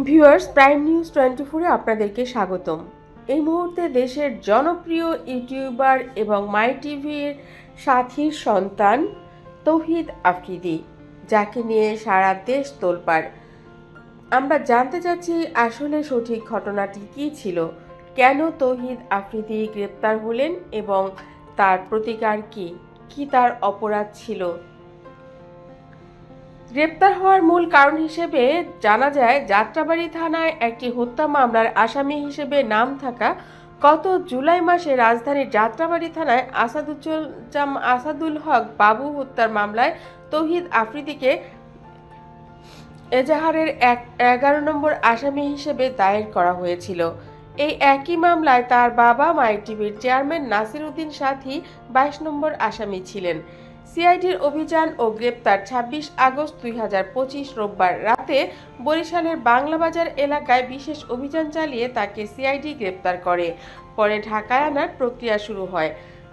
Viewers, prime news 24-এ আপনাদেরকে স্বাগতম। এই মুহূর্তে দেশের জনপ্রিয় ইউটিউবার এবং মাই টিভির সাথীর সন্তান তৌহিদ আফ্রিদি, যাকে নিয়ে সারা দেশ তোলপাড়। আমরা জানতে চাচ্ছি আসলে সঠিক ঘটনাটি কী ছিল, কেন তৌহিদ আফ্রিদি গ্রেপ্তার হলেন এবং তার প্রতিকার কী তার অপরাধ ছিল। গ্রেপ্তার হওয়ার মূল কারণ হিসেবে জানা যায়, যাত্রাবাড়ী থানায় একটি হত্যা মামলার আসামি হিসেবে নাম থাকা গত জুলাই মাসে রাজধানীর যাত্রাবাড়ী থানায় আসাদুল হক বাবু হত্যার মামলায় তৌহিদ আফ্রিদিকে এজাহারের 11 নম্বর আসামি হিসেবে দায়ের করা হয়েছিল। এই একই মামলায় তার বাবা মাই টিভির চেয়ারম্যান নাসির উদ্দিন সাথী 22 নম্বর আসামি ছিলেন। সিআইডির অভিযান ও গ্রেপ্তার 26 আগস্ট 2025 রোববার রাতে বরিশালের বাংলাবাজার এলাকায় বিশেষ অভিযান চালিয়ে তাকে সিআইডি গ্রেপ্তার করে। পরে ঢাকায় আনার প্রক্রিয়া শুরু হয়।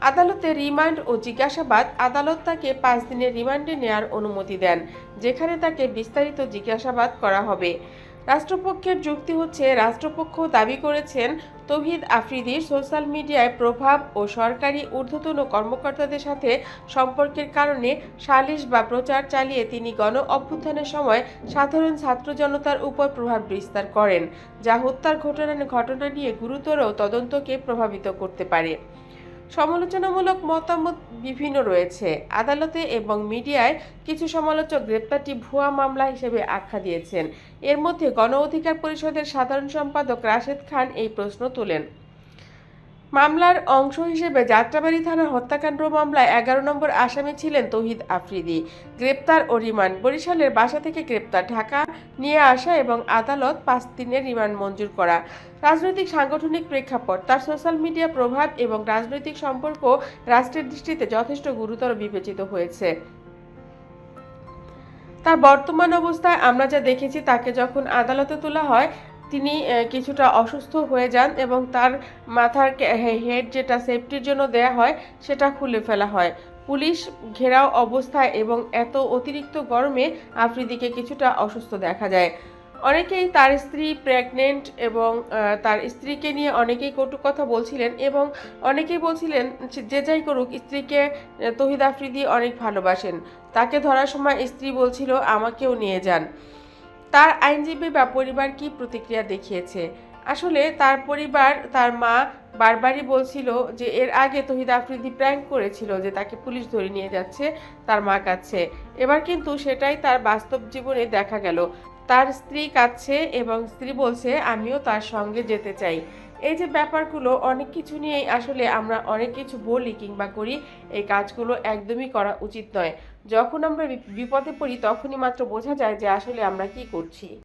আদালতে রিমান্ড ও জিজ্ঞাসাবাদ। আদালত তাকে 5 দিনের রিমান্ডে নেওয়ার অনুমতি দেন, যেখানে তাকে বিস্তারিত জিজ্ঞাসাবাদ করা হবে। রাষ্ট্রপক্ষের যুক্তি হচ্ছে, রাষ্ট্রপক্ষ দাবি করেছেন তৌহিদ আফ্রিদির সোশ্যাল মিডিয়ায় প্রভাব ও সরকারি ঊর্ধ্বতন কর্মকর্তাদের সাথে সম্পর্কের কারণে সালিশ বা প্রচার চালিয়ে তিনি গণ অভ্যুত্থানের সময় সাধারণ ছাত্র জনতার উপর প্রভাব বিস্তার করেন, যা হত্যার ঘটনা নিয়ে গুরুতর তদন্তকে প্রভাবিত করতে পারে। সমালোচনামূলক মতামত বিভিন্ন রয়েছে। আদালতে এবং মিডিয়ায় কিছু সমালোচক গ্রেপ্তারটি ভুয়া মামলা হিসেবে আখ্যা দিয়েছেন। এর মধ্যে গণ অধিকার পরিষদের সাধারণ সম্পাদক রাশেদ খান এই প্রশ্ন তোলেন। মামলার অংশ হিসেবে যাত্রাবাড়ী থানার হত্যাকাণ্ড মামলায় 11 নম্বর আসামি ছিলেন তৌহিদ আফ্রিদি। গ্রেপ্তার ও রিমান্ড। বরিশালের বাসা থেকে গ্রেপ্তার, ঢাকা নিয়ে আসা এবং আদালত 5 দিনের রিমান্ড মঞ্জুর করা। রাজনৈতিক সাংগঠনিক প্রেক্ষাপট। তার সোশ্যাল মিডিয়া প্রভাব এবং রাজনৈতিক সম্পর্ক রাষ্ট্রের দৃষ্টিতে যথেষ্ট গুরুতর বিবেচিত হয়েছে। তার বর্তমান অবস্থায় আমরা যা দেখেছি, তাকে যখন আদালতে তোলা হয় তিনি কিছুটা অসুস্থ হয়ে যান এবং তার মাথার হেড যেটা সেফটির জন্য দেয়া হয় সেটা খুলে ফেলা হয়। পুলিশ ঘেরাও অবস্থায় এবং এত অতিরিক্ত গরমে আফ্রিদিকে কিছুটা অসুস্থ দেখা যায়। অনেকেই তার স্ত্রী প্রেগনেন্ট এবং তার স্ত্রীকে নিয়ে অনেকেই কটু কথা বলছিলেন এবং অনেকেই বলছিলেন যে যাই করুক, স্ত্রীকে তৌহিদ আফ্রিদি অনেক ভালোবাসেন। তাকে ধরার সময় স্ত্রী বলছিল আমাকেও নিয়ে যান। তার আইনজীবী বা পরিবার কি প্রতিক্রিয়া দেখিয়েছে? আসলে তার পরিবার, তার মা বারবারই বলছিল যে এর আগে তৌহিদ আফ্রিদি প্র্যাঙ্ক করেছিল যে তাকে পুলিশ ধরে নিয়ে যাচ্ছে তার মা কাছে। এবার কিন্তু সেটাই তার বাস্তব জীবনে দেখা গেল। তার স্ত্রী কাঁদছে এবং স্ত্রী বলছে আমিও তার সঙ্গে যেতে চাই। এই যে ব্যাপারগুলো, অনেক কিছু নিয়েই আসলে আমরা অনেক কিছু বলি কিংবা করি, এই কাজগুলো একদমই করা উচিত নয়। যখন আমরা বিপদে পড়ি তখনই মাত্র বোঝা যায় যে আসলে আমরা কি করছি।